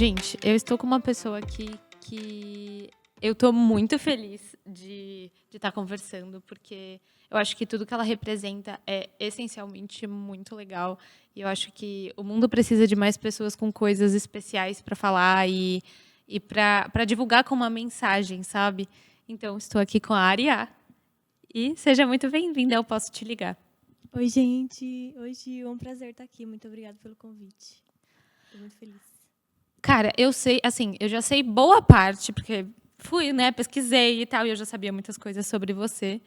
Gente, eu estou com uma pessoa aqui que eu estou muito feliz de estar conversando, porque eu acho que tudo que ela representa é essencialmente muito legal. E eu acho que o mundo precisa de mais pessoas com coisas especiais para falar e para divulgar com uma mensagem, sabe? Então, estou aqui com a Aria. E seja muito bem-vinda, eu posso te ligar. Oi, gente. Oi, Gil. É um prazer estar aqui. Muito obrigada pelo convite. Estou muito feliz. Cara, eu sei, assim, eu já sei boa parte, porque fui, né, pesquisei e tal, e eu já sabia muitas coisas sobre você.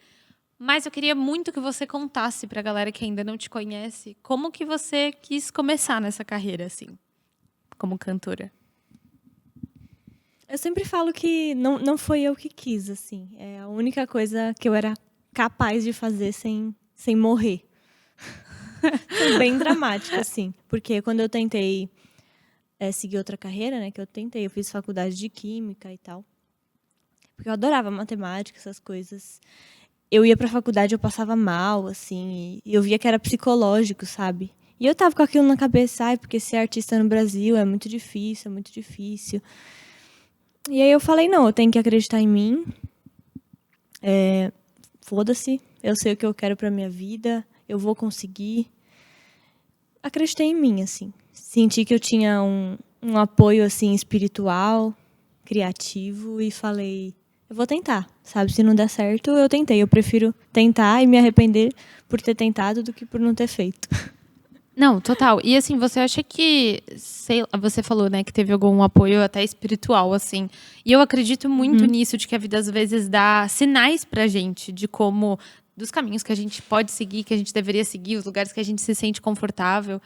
Mas eu queria muito que você contasse pra galera que ainda não te conhece, como que você quis começar nessa carreira, assim, como cantora. Eu sempre falo que não foi eu que quis, assim. É a única coisa que eu era capaz de fazer sem morrer. Sendo bem dramática, assim. Porque quando eu tentei seguir outra carreira, né, eu fiz faculdade de Química e tal. Porque eu adorava matemática, essas coisas. Eu ia pra faculdade, eu passava mal, assim, e eu via que era psicológico, sabe? E eu tava com aquilo na cabeça, porque ser artista no Brasil é muito difícil, é muito difícil. E aí eu falei, não, eu tenho que acreditar em mim. Foda-se, eu sei o que eu quero pra minha vida, eu vou conseguir. Acreditei em mim, assim. Senti que eu tinha um apoio, assim, espiritual, criativo, e falei, eu vou tentar, sabe? Se não der certo, eu tentei. Eu prefiro tentar e me arrepender por ter tentado do que por não ter feito. Não, total. E assim, você acha que, sei lá, você falou, né, que teve algum apoio até espiritual, assim. E eu acredito muito nisso, de que a vida às vezes dá sinais pra gente de como, dos caminhos que a gente pode seguir, que a gente deveria seguir, os lugares que a gente se sente confortável.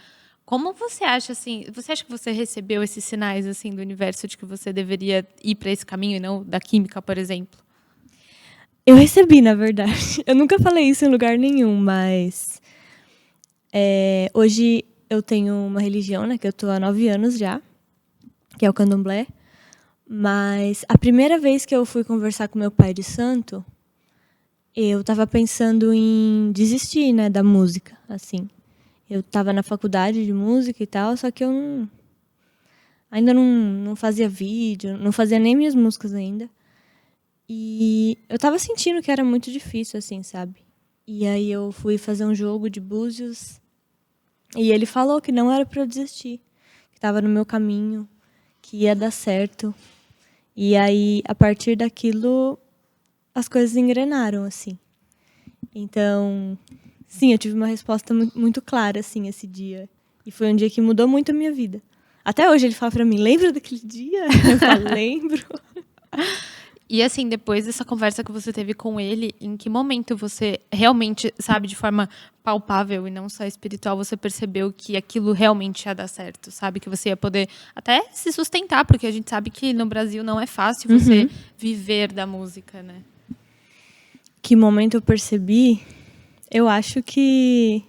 Como você acha, assim, você acha que você recebeu esses sinais, assim, do universo de que você deveria ir pra esse caminho e não da química, por exemplo? Eu recebi, na verdade. Eu nunca falei isso em lugar nenhum, mas hoje eu tenho uma religião, né, que eu tô há 9 anos já, que é o candomblé. Mas a primeira vez que eu fui conversar com meu pai de santo, eu tava pensando em desistir, né, da música, assim. Eu tava na faculdade de música e tal, só que eu ainda não fazia vídeo, não fazia nem minhas músicas ainda. E eu tava sentindo que era muito difícil, assim, sabe? E aí eu fui fazer um jogo de búzios e ele falou que não era pra eu desistir, que tava no meu caminho, que ia dar certo. E aí, a partir daquilo, as coisas engrenaram, assim. Então, sim, eu tive uma resposta muito clara, assim, esse dia. E foi um dia que mudou muito a minha vida. Até hoje ele fala pra mim, lembra daquele dia? Eu falo, lembro. E assim, depois dessa conversa que você teve com ele, em que momento você realmente, sabe, de forma palpável e não só espiritual, você percebeu que aquilo realmente ia dar certo, sabe? Que você ia poder até se sustentar, porque a gente sabe que no Brasil não é fácil você viver da música, né? Que momento eu percebi? Eu acho que,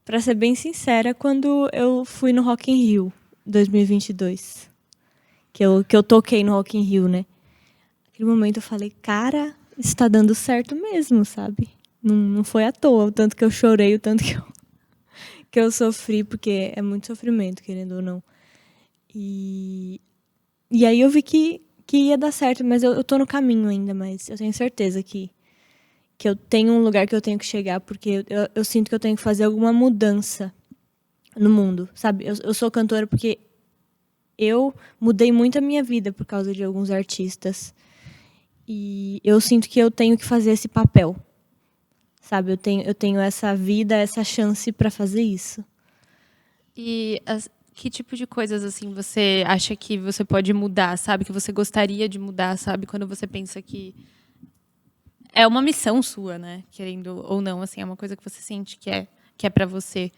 pra ser bem sincera, quando eu fui no Rock in Rio 2022. Que eu toquei no Rock in Rio, né? Naquele momento eu falei, cara, isso tá dando certo mesmo, sabe? Não foi à toa, o tanto que eu chorei, o tanto que eu sofri, porque é muito sofrimento, querendo ou não. E aí eu vi que ia dar certo, mas eu tô no caminho ainda, mas eu tenho certeza que eu tenho um lugar que eu tenho que chegar, porque eu sinto que eu tenho que fazer alguma mudança no mundo, sabe? Eu sou cantora porque eu mudei muito a minha vida por causa de alguns artistas. E eu sinto que eu tenho que fazer esse papel, sabe? Eu tenho essa vida, essa chance para fazer isso. E que tipo de coisas, assim, você acha que você pode mudar, sabe? Que você gostaria de mudar, sabe? Quando você pensa que é uma missão sua, né? Querendo ou não, assim, é uma coisa que você sente que é para você.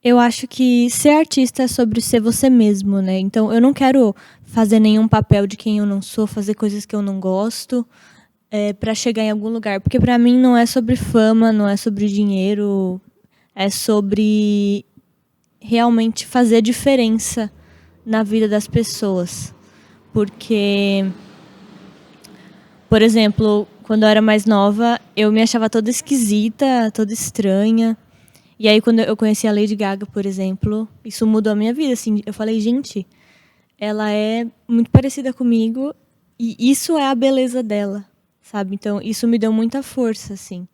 Eu acho que ser artista é sobre ser você mesmo, né? Então eu não quero fazer nenhum papel de quem eu não sou, fazer coisas que eu não gosto, para chegar em algum lugar, porque para mim não é sobre fama, não é sobre dinheiro, é sobre realmente fazer diferença na vida das pessoas. Porque, por exemplo, quando eu era mais nova, eu me achava toda esquisita, toda estranha. E aí, quando eu conheci a Lady Gaga, por exemplo, isso mudou a minha vida, assim. Eu falei, gente, ela é muito parecida comigo e isso é a beleza dela, sabe? Então, isso me deu muita força, assim.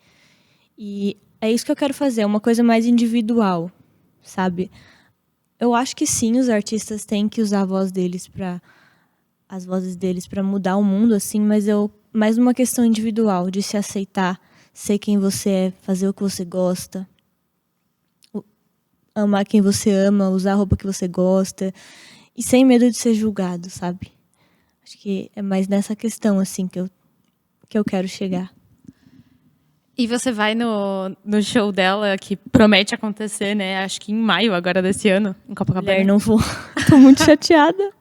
E é isso que eu quero fazer, uma coisa mais individual, sabe? Eu acho que sim, os artistas têm que usar as vozes deles para mudar o mundo, assim, mas mais uma questão individual, de se aceitar, ser quem você é, fazer o que você gosta, amar quem você ama, usar a roupa que você gosta, e sem medo de ser julgado, sabe? Acho que é mais nessa questão, assim, que eu quero chegar. E você vai no show dela, que promete acontecer, né? Acho que em maio agora desse ano, em Copacabana. Mulher, não vou. Tô muito chateada.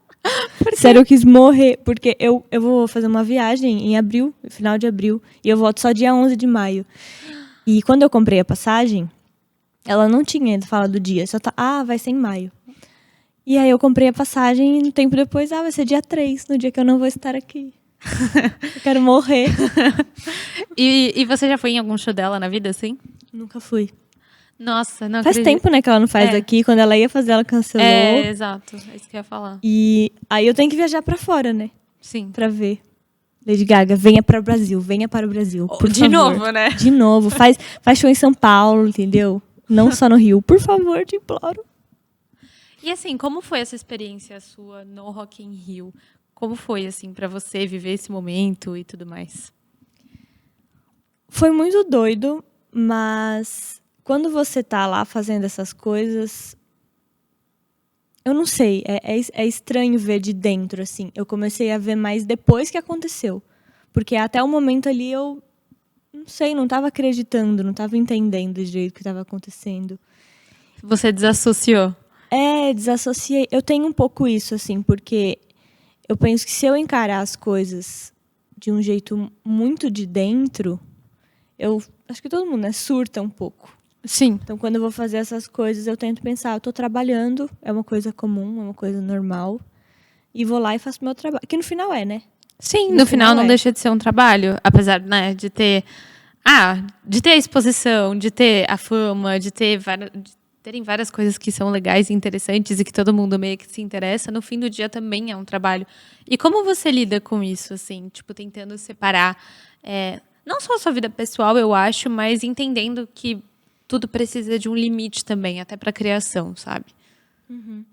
Sério, eu quis morrer, porque eu vou fazer uma viagem em abril, final de abril, e eu volto só dia 11 de maio. E quando eu comprei a passagem, ela não tinha ainda falado do dia, só vai ser em maio. E aí eu comprei a passagem e um tempo depois, vai ser dia 3, no dia que eu não vou estar aqui. Eu quero morrer. E você já foi em algum show dela na vida, assim? Nunca fui. Nossa, não Faz acredito. tempo, né, que ela não faz aqui. Quando ela ia fazer, ela cancelou. Exato. É isso que eu ia falar. E aí eu tenho que viajar pra fora, né? Sim. Pra ver. Lady Gaga, venha para o Brasil, venha para o Brasil, por De favor. novo, né? De novo. Faz show em São Paulo, entendeu? Não só no Rio. Por favor, te imploro. E assim, como foi essa experiência sua no Rock in Rio? Como foi, assim, pra você viver esse momento e tudo mais? Foi muito doido, mas quando você tá lá fazendo essas coisas, eu não sei, é estranho ver de dentro, assim. Eu comecei a ver mais depois que aconteceu. Porque até o momento ali eu, não sei, não tava acreditando, não tava entendendo do jeito que tava acontecendo. Você desassociou? Desassociei. Eu tenho um pouco isso, assim, porque eu penso que se eu encarar as coisas de um jeito muito de dentro, eu acho que todo mundo, né, surta um pouco. Sim. Então, quando eu vou fazer essas coisas, eu tento pensar, eu estou trabalhando, é uma coisa comum, é uma coisa normal, e vou lá e faço meu trabalho. Que no final é, né? Sim, no final não deixa de ser um trabalho, apesar, né, de ter a exposição, de ter a fama, de terem várias coisas que são legais e interessantes e que todo mundo meio que se interessa, no fim do dia também é um trabalho. E como você lida com isso, assim, tipo, tentando separar, não só a sua vida pessoal, eu acho, mas entendendo que tudo precisa de um limite também, até para a criação, sabe? Uhum.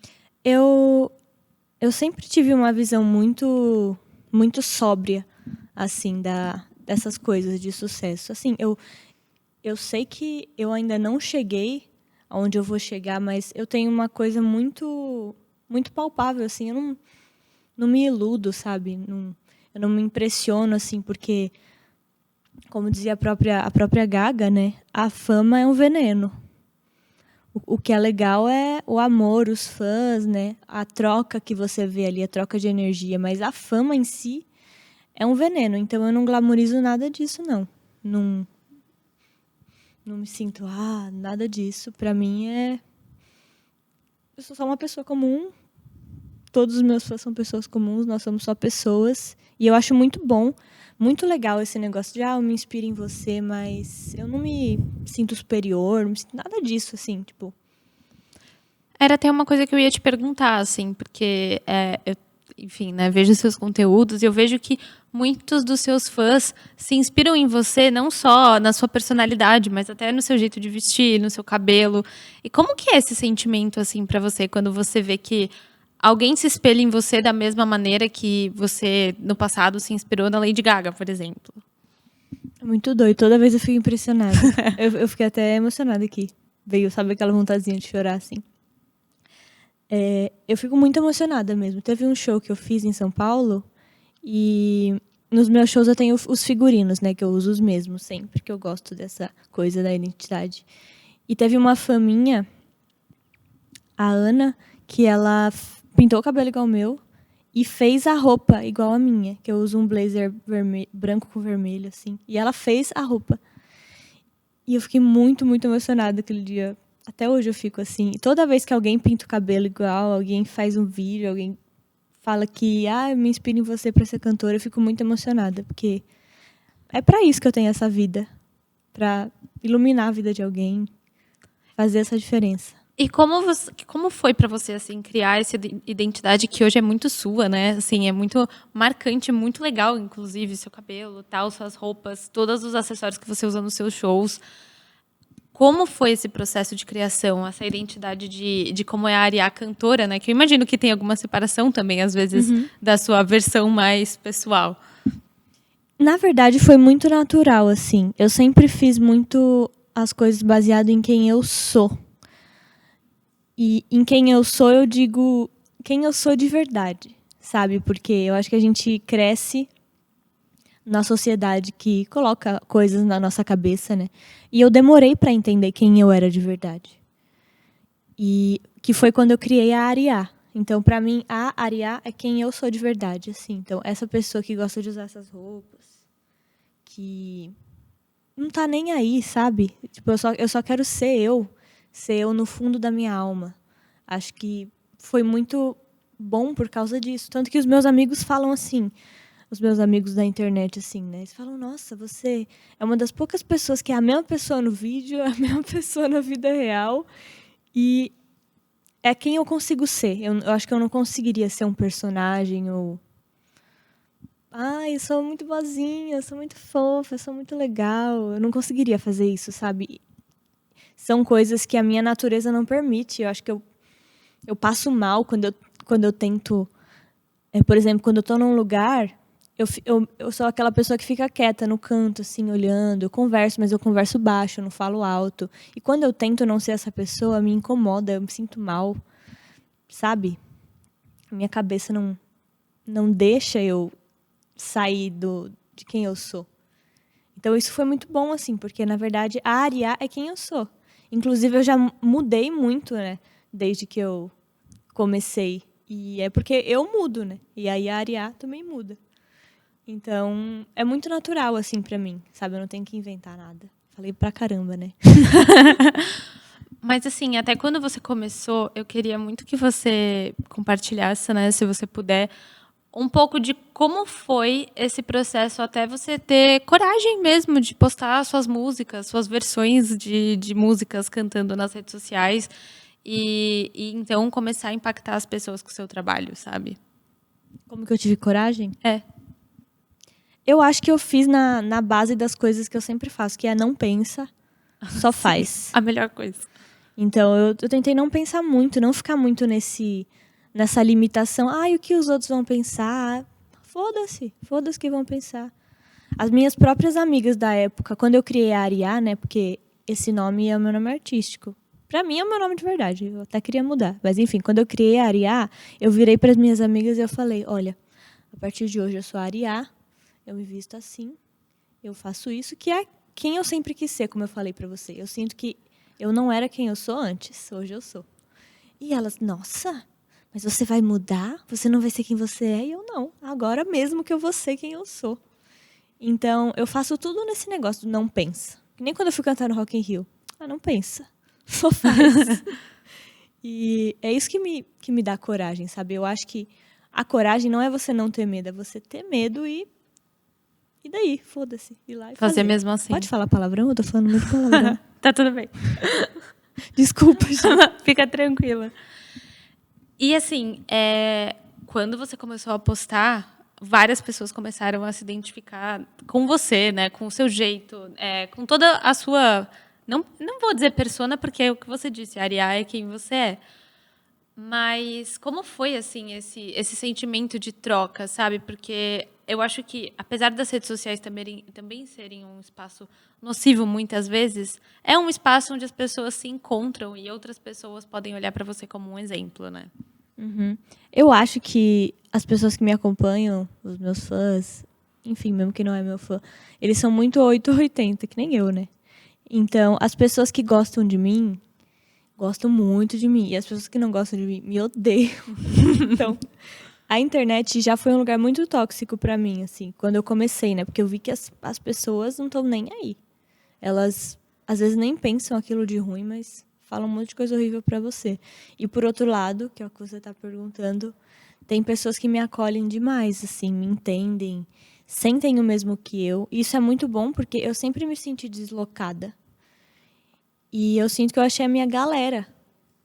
Eu sempre tive uma visão muito, muito sóbria, assim, dessas coisas de sucesso. Assim, eu sei que eu ainda não cheguei aonde eu vou chegar, mas eu tenho uma coisa muito, muito palpável, assim. Eu não me iludo, sabe? Eu não me impressiono, assim, porque, como dizia a própria Gaga, né? A fama é um veneno. O que é legal é o amor, os fãs, né? A troca que você vê ali, a troca de energia. Mas a fama em si é um veneno. Então eu não glamorizo nada disso, não. Não me sinto, nada disso. Pra mim eu sou só uma pessoa comum. Todos os meus fãs são pessoas comuns, nós somos só pessoas. E eu acho muito bom, muito legal esse negócio de, eu me inspiro em você, mas eu não me sinto superior, não me sinto nada disso, assim, tipo. Era até uma coisa que eu ia te perguntar, assim, porque, eu, enfim, né, vejo seus conteúdos e eu vejo que muitos dos seus fãs se inspiram em você, não só na sua personalidade, mas até no seu jeito de vestir, no seu cabelo. E como que é esse sentimento, assim, pra você, quando você vê que alguém se espelha em você da mesma maneira que você, no passado, se inspirou na Lady Gaga, por exemplo? É muito doido. Toda vez eu fico impressionada. eu fiquei até emocionada aqui. Veio, sabe, aquela vontadezinha de chorar, assim. Eu fico muito emocionada mesmo. Teve um show que eu fiz em São Paulo e nos meus shows eu tenho os figurinos, né? Que eu uso os mesmos sempre, que eu gosto dessa coisa da identidade. E teve uma fã minha, a Ana, que ela pintou o cabelo igual o meu e fez a roupa igual a minha, que eu uso um blazer branco com vermelho, assim. E ela fez a roupa. E eu fiquei muito, muito emocionada aquele dia. Até hoje eu fico assim. E toda vez que alguém pinta o cabelo igual, alguém faz um vídeo, alguém fala que, eu me inspiro em você para ser cantora, eu fico muito emocionada, porque é para isso que eu tenho essa vida, para iluminar a vida de alguém. fazer essa diferença. E como foi pra você, assim, criar essa identidade que hoje é muito sua, né? Assim, é muito marcante, muito legal, inclusive, seu cabelo, tal, suas roupas, todos os acessórios que você usa nos seus shows. Como foi esse processo de criação, essa identidade de como é a Ariá cantora, né? Que eu imagino que tem alguma separação também, às vezes, da sua versão mais pessoal. Na verdade, foi muito natural, assim. Eu sempre fiz muito as coisas baseado em quem eu sou. E em quem eu sou, eu digo quem eu sou de verdade, sabe? Porque eu acho que a gente cresce na sociedade que coloca coisas na nossa cabeça, né? E eu demorei para entender quem eu era de verdade. E que foi quando eu criei a Ariá. Então, para mim, a Ariá é quem eu sou de verdade, assim. Então, essa pessoa que gosta de usar essas roupas, que não tá nem aí, sabe? Tipo, eu só quero ser eu no fundo da minha alma. Acho que foi muito bom por causa disso. Tanto que os meus amigos falam assim, os meus amigos da internet, assim, né? Eles falam, nossa, você é uma das poucas pessoas que é a mesma pessoa no vídeo, a mesma pessoa na vida real. E é quem eu consigo ser. Eu acho que eu não conseguiria ser um personagem ou... Ai, eu sou muito boazinha, eu sou muito fofa, eu sou muito legal. Eu não conseguiria fazer isso, sabe? São coisas que a minha natureza não permite. Eu acho que eu passo mal quando eu tento... por exemplo, quando eu tô num lugar, eu sou aquela pessoa que fica quieta no canto, assim, olhando. Eu converso, mas eu converso baixo, eu não falo alto. E quando eu tento não ser essa pessoa, me incomoda, eu me sinto mal, sabe? A minha cabeça não deixa eu sair de quem eu sou. Então isso foi muito bom, assim, porque na verdade a Ariá é quem eu sou. Inclusive eu já mudei muito, né, desde que eu comecei. E é porque eu mudo, né? E aí a Ariá também muda. Então é muito natural, assim, pra mim, sabe? Eu não tenho que inventar nada. Falei pra caramba, né? Mas, assim, até quando você começou, eu queria muito que você compartilhasse, né, se você puder, um pouco de como foi esse processo até você ter coragem mesmo de postar suas músicas, suas versões de músicas cantando nas redes sociais e então começar a impactar as pessoas com o seu trabalho, sabe? Como que eu tive coragem? É. Eu acho que eu fiz na base das coisas que eu sempre faço, que é não pensa, só faz. Sim, a melhor coisa. Então, eu tentei não pensar muito, não ficar muito nessa limitação. Ai, o que os outros vão pensar? Foda-se o que vão pensar. As minhas próprias amigas da época, quando eu criei a Ariá, né, porque esse nome é o meu nome artístico. Pra mim é o meu nome de verdade, eu até queria mudar. Mas enfim, quando eu criei a Ariá, eu virei para as minhas amigas e eu falei, olha, a partir de hoje eu sou a Ariá, eu me visto assim, eu faço isso, que é quem eu sempre quis ser, como eu falei pra você. Eu sinto que eu não era quem eu sou antes, hoje eu sou. E elas, nossa, mas você vai mudar? Você não vai ser quem você é? E eu, não, agora mesmo que eu vou ser quem eu sou. Então, eu faço tudo nesse negócio do não pensa. Que nem quando eu fui cantar no Rock in Rio. Ah, não pensa, só faz. E é isso que me dá coragem, sabe? Eu acho que a coragem não é você não ter medo, é você ter medo e daí, foda-se, ir lá e fazer. Mesmo assim. Pode falar palavrão? Eu tô falando muito palavrão. Tá tudo bem. Desculpa, gente. Fica tranquila. E assim, quando você começou a postar, várias pessoas começaram a se identificar com você, né? Com o seu jeito, com toda a sua... Não vou dizer persona, porque é o que você disse, a Ariá é quem você é. Mas como foi, assim, esse sentimento de troca, sabe? Porque eu acho que, apesar das redes sociais também serem um espaço nocivo muitas vezes, é um espaço onde as pessoas se encontram e outras pessoas podem olhar para você como um exemplo, né? Uhum. Eu acho que as pessoas que me acompanham, os meus fãs, enfim, mesmo que não é meu fã, eles são muito 8 ou 80, que nem eu, né? Então, as pessoas que gostam de mim, gostam muito de mim. E as pessoas que não gostam de mim, me odeiam. Então, a internet já foi um lugar muito tóxico pra mim, assim, quando eu comecei, né? Porque eu vi que as pessoas não estão nem aí. Elas, às vezes, nem pensam aquilo de ruim, mas falam um monte de coisa horrível pra você. E, por outro lado, que é o que você tá perguntando, tem pessoas que me acolhem demais, assim, me entendem, sentem o mesmo que eu. E isso é muito bom, porque eu sempre me senti deslocada. E eu sinto que eu achei a minha galera,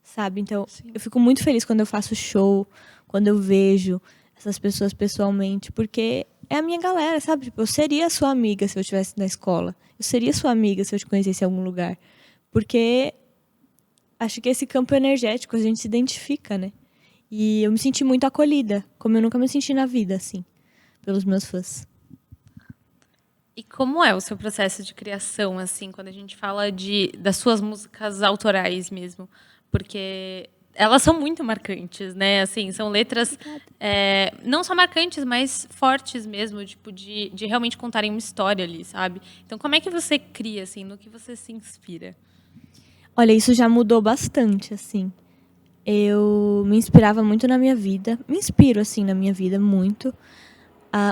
sabe? Então, Sim. eu fico muito feliz quando eu faço show, quando eu vejo essas pessoas pessoalmente, porque é a minha galera, sabe? Tipo, eu seria sua amiga se eu estivesse na escola. Eu seria sua amiga se eu te conhecesse em algum lugar. Porque acho que esse campo energético a gente se identifica, né? E eu me senti muito acolhida, como eu nunca me senti na vida, assim, pelos meus fãs. E como é o seu processo de criação, assim, quando a gente fala das suas músicas autorais mesmo? Porque elas são muito marcantes, né? Assim, são letras não só marcantes, mas fortes mesmo, tipo, de realmente contarem uma história ali, sabe? Então, como é que você cria, assim, no que você se inspira? Olha, isso já mudou bastante, assim. Eu me inspirava muito na minha vida, me inspiro, assim, na minha vida muito.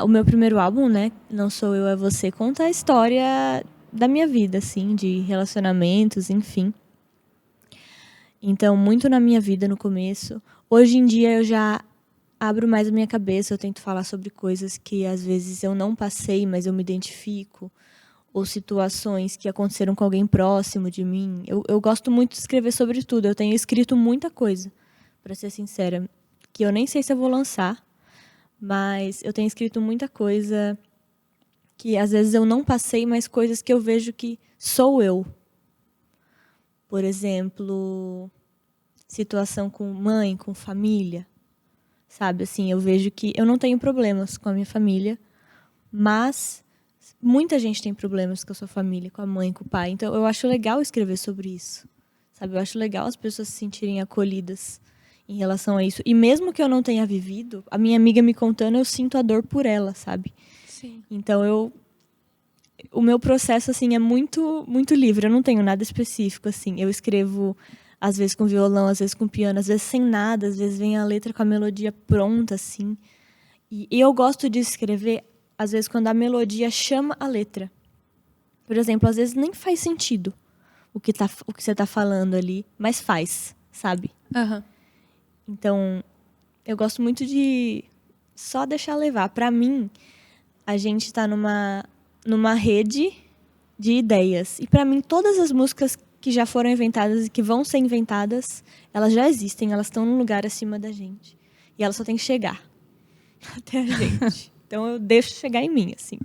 O meu primeiro álbum, né, Não Sou Eu, É Você, conta a história da minha vida, assim, de relacionamentos, enfim. Então, muito na minha vida no começo. Hoje em dia eu já abro mais a minha cabeça, eu tento falar sobre coisas que às vezes eu não passei, mas eu me identifico. Ou situações que aconteceram com alguém próximo de mim. Eu gosto muito de escrever sobre tudo. Eu tenho escrito muita coisa, para ser sincera, que eu nem sei se eu vou lançar, mas eu tenho escrito muita coisa que às vezes eu não passei, mas coisas que eu vejo que sou eu. Por exemplo, situação com mãe, com família, sabe? Assim, eu vejo que eu não tenho problemas com a minha família, mas muita gente tem problemas com a sua família, com a mãe, com o pai. Então, eu acho legal escrever sobre isso, sabe? Eu acho legal as pessoas se sentirem acolhidas em relação a isso. E mesmo que eu não tenha vivido, a minha amiga me contando, eu sinto a dor por ela, sabe? Sim. Então, o meu processo, assim, é muito, muito livre. Eu não tenho nada específico, assim. Eu escrevo, às vezes com violão, às vezes com piano, às vezes sem nada, às vezes vem a letra com a melodia pronta, assim. E eu gosto de escrever, às vezes, quando a melodia chama a letra. Por exemplo, às vezes nem faz sentido o que você está falando ali, mas faz, sabe? Uhum. Então, eu gosto muito de só deixar levar. Para mim, a gente está numa rede de ideias. E para mim, todas as músicas que já foram inventadas e que vão ser inventadas, elas já existem, elas estão num lugar acima da gente. E elas só têm que chegar até a gente. Então eu deixo chegar em mim, assim.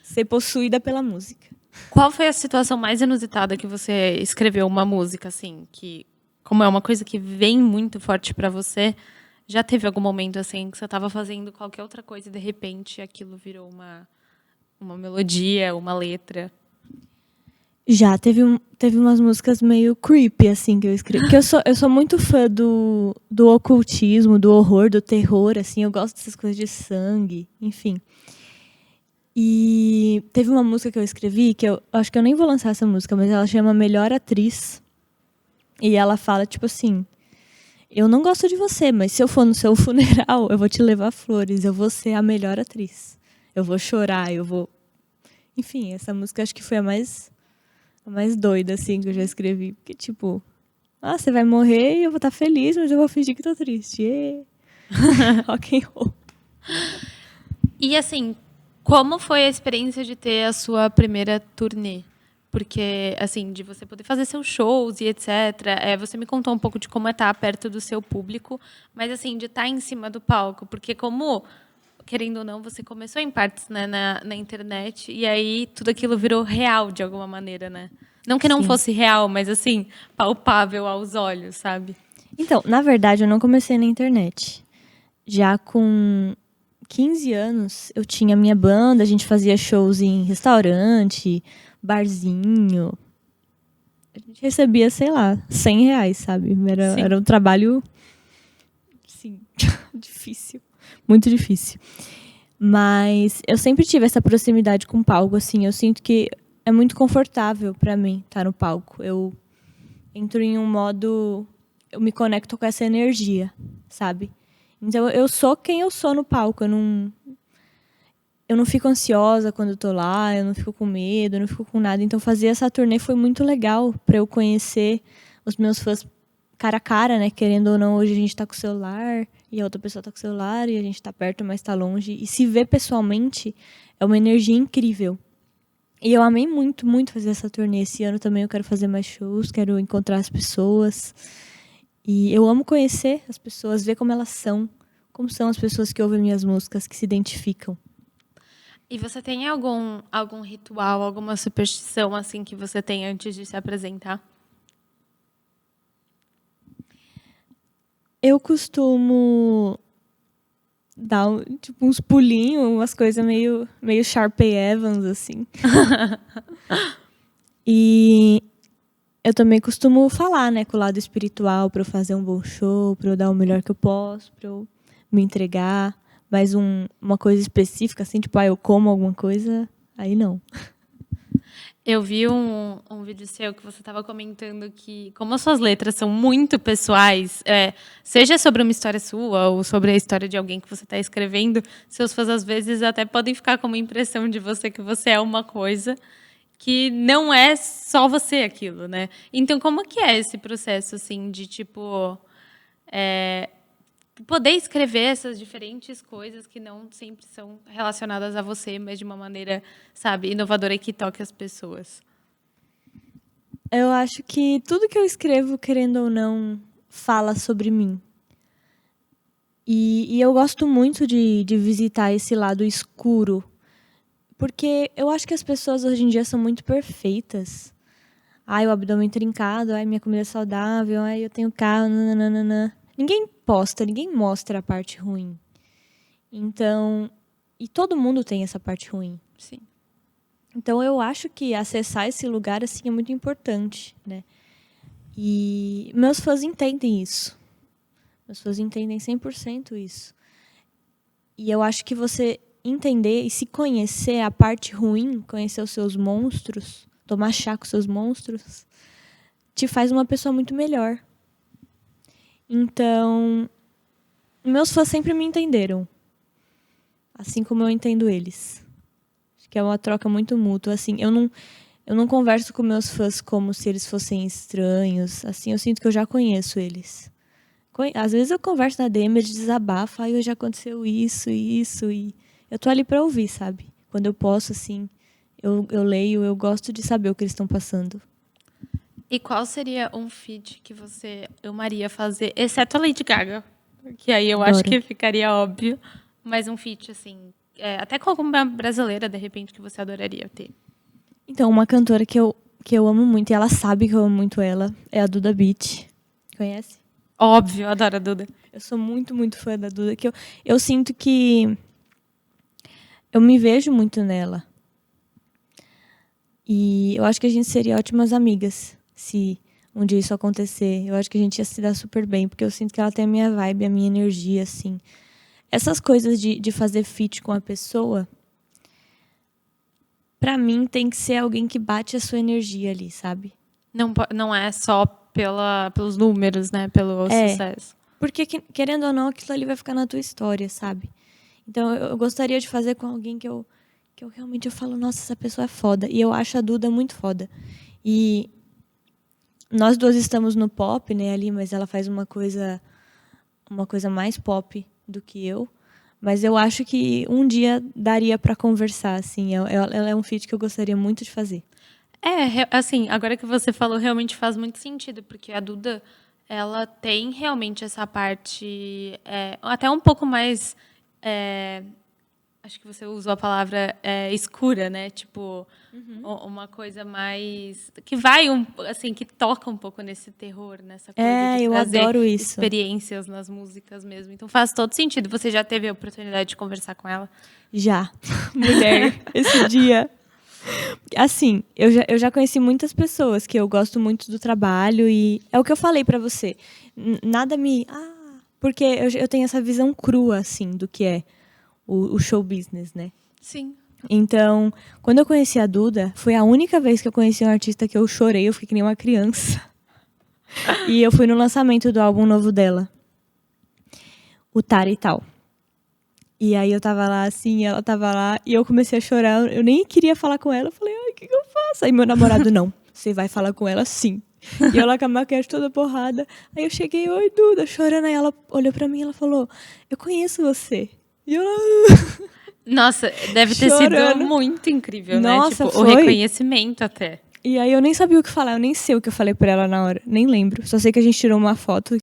Ser possuída pela música. Qual foi a situação mais inusitada que você escreveu uma música, assim, que, como é uma coisa que vem muito forte pra você, já teve algum momento, assim, que você estava fazendo qualquer outra coisa e, de repente, aquilo virou uma melodia, uma letra? Já teve umas músicas meio creepy, assim, que eu escrevi. Porque eu sou muito fã do ocultismo, do horror, do terror, assim. Eu gosto dessas coisas de sangue, enfim. E teve uma música que eu escrevi, que eu acho que eu nem vou lançar essa música, mas ela chama Melhor Atriz. E ela fala, tipo assim, eu não gosto de você, mas se eu for no seu funeral, eu vou te levar flores, eu vou ser a melhor atriz. Eu vou chorar, eu vou... Enfim, essa música acho que foi a mais doida, assim, que eu já escrevi. Porque, tipo, você vai morrer e eu vou estar feliz, mas eu vou fingir que tô triste. Rock and roll. E, assim, como foi a experiência de ter a sua primeira turnê? Porque, assim, de você poder fazer seus shows e etc. Você me contou um pouco de como é estar perto do seu público, mas, assim, de estar em cima do palco. Porque como, querendo ou não, você começou em partes, né, na internet, e aí tudo aquilo virou real, de alguma maneira, né? Não que não Sim. fosse real, mas, assim, palpável aos olhos, sabe? Então, na verdade, eu não comecei na internet. Já com 15 anos, eu tinha minha banda, a gente fazia shows em restaurante, barzinho. A gente recebia, sei lá, R$ 100, sabe? Era um trabalho, sim, difícil. Muito difícil. Mas eu sempre tive essa proximidade com o palco, assim. Eu sinto que é muito confortável pra mim estar no palco. Eu entro em um modo... Eu me conecto com essa energia, sabe? Então, eu sou quem eu sou no palco. Eu não fico ansiosa quando eu tô lá, eu não fico com medo, eu não fico com nada. Então, fazer essa turnê foi muito legal para eu conhecer os meus fãs cara a cara, né? Querendo ou não, hoje a gente tá com o celular e a outra pessoa tá com o celular e a gente tá perto, mas tá longe. E se ver pessoalmente é uma energia incrível. E eu amei muito, muito fazer essa turnê. Esse ano também eu quero fazer mais shows, quero encontrar as pessoas. E eu amo conhecer as pessoas, ver como são as pessoas que ouvem minhas músicas, que se identificam. E você tem algum ritual, alguma superstição assim que você tem antes de se apresentar? Eu costumo dar tipo, uns pulinhos, umas coisas meio Sharpay Evans, assim. E eu também costumo falar, né, com o lado espiritual, para eu fazer um bom show, para eu dar o melhor que eu posso, para eu me entregar. Mas uma coisa específica, assim, tipo, eu como alguma coisa, aí não. Eu vi um vídeo seu que você estava comentando que, como as suas letras são muito pessoais, seja sobre uma história sua ou sobre a história de alguém que você está escrevendo, seus fãs às vezes até podem ficar com uma impressão de você que você é uma coisa que não é só você aquilo, né? Então, como que é esse processo, assim, de, tipo, poder escrever essas diferentes coisas que não sempre são relacionadas a você, mas de uma maneira, sabe, inovadora e que toque as pessoas? Eu acho que tudo que eu escrevo, querendo ou não, fala sobre mim. E eu gosto muito de visitar esse lado escuro. Porque eu acho que as pessoas hoje em dia são muito perfeitas. Ai, o abdômen trincado, ai, minha comida é saudável, ai, eu tenho carro, nananana. Ninguém posta, ninguém mostra a parte ruim. Então, e todo mundo tem essa parte ruim. Sim. Então, eu acho que acessar esse lugar, assim, é muito importante, né? E meus fãs entendem isso. Meus fãs entendem 100% isso. E eu acho que você entender e se conhecer a parte ruim, conhecer os seus monstros, tomar chá com seus monstros, te faz uma pessoa muito melhor. Então, meus fãs sempre me entenderam. Assim como eu entendo eles. Acho que é uma troca muito mútua. Assim, eu não converso com meus fãs como se eles fossem estranhos. Assim, eu sinto que eu já conheço eles. Às vezes eu converso na DM, eles desabafam, aí já aconteceu isso, e eu tô ali pra ouvir, sabe? Quando eu posso, assim, eu leio, eu gosto de saber o que eles estão passando. E qual seria um feat que você amaria fazer, exceto a Lady Gaga? Que aí eu acho Adoro. que ficaria óbvio. Mas um feat, assim, até com alguma brasileira, de repente, que você adoraria ter. Então, uma cantora que eu amo muito, e ela sabe que eu amo muito ela, é a Duda Beat. Conhece? Óbvio, eu adoro a Duda. Eu sou muito, muito fã da Duda, que eu sinto que eu me vejo muito nela. E eu acho que a gente seria ótimas amigas se um dia isso acontecer. Eu acho que a gente ia se dar super bem, porque eu sinto que ela tem a minha vibe, a minha energia, assim. Essas coisas de fazer feat com a pessoa, pra mim tem que ser alguém que bate a sua energia ali, sabe? Não é só pelos números, né? Pelo sucesso. Porque, querendo ou não, aquilo ali vai ficar na tua história, sabe? Então, eu gostaria de fazer com alguém que eu realmente falo, nossa, essa pessoa é foda. E eu acho a Duda muito foda. E nós duas estamos no pop, né, ali, mas ela faz uma coisa mais pop do que eu. Mas eu acho que um dia daria pra conversar, assim. Ela é um feat que eu gostaria muito de fazer. Assim, agora que você falou, realmente faz muito sentido, porque a Duda, ela tem realmente essa parte até um pouco mais, acho que você usou a palavra escura, né? Tipo, uma coisa mais que vai assim, que toca um pouco nesse terror, nessa coisa de Eu trazer adoro isso. experiências nas músicas mesmo. Então faz todo sentido. Você já teve a oportunidade de conversar com ela? Já. Mulher, esse dia. Assim, eu já conheci muitas pessoas que eu gosto muito do trabalho e é o que eu falei pra você. Nada me. Porque eu tenho essa visão crua, assim, do que é o show business, né? Sim. Então, quando eu conheci a Duda, foi a única vez que eu conheci um artista que eu chorei, eu fiquei que nem uma criança. E eu fui no lançamento do álbum novo dela, o Tara e Tal. E aí eu tava lá, assim, ela tava lá, e eu comecei a chorar. Eu nem queria falar com ela. Eu falei, ai, o que eu faço? Aí meu namorado, não, você vai falar com ela sim. E eu lá com a maquiagem toda porrada. Aí eu cheguei, oi, Duda, chorando. Aí ela olhou pra mim e ela falou, eu conheço você. E eu lá... Nossa, deve ter Chorando. sido muito incrível, Nossa, né? Tipo, o foi. reconhecimento até. E aí eu nem sabia o que falar, eu nem sei o que eu falei pra ela na hora, nem lembro. Só sei que a gente tirou uma foto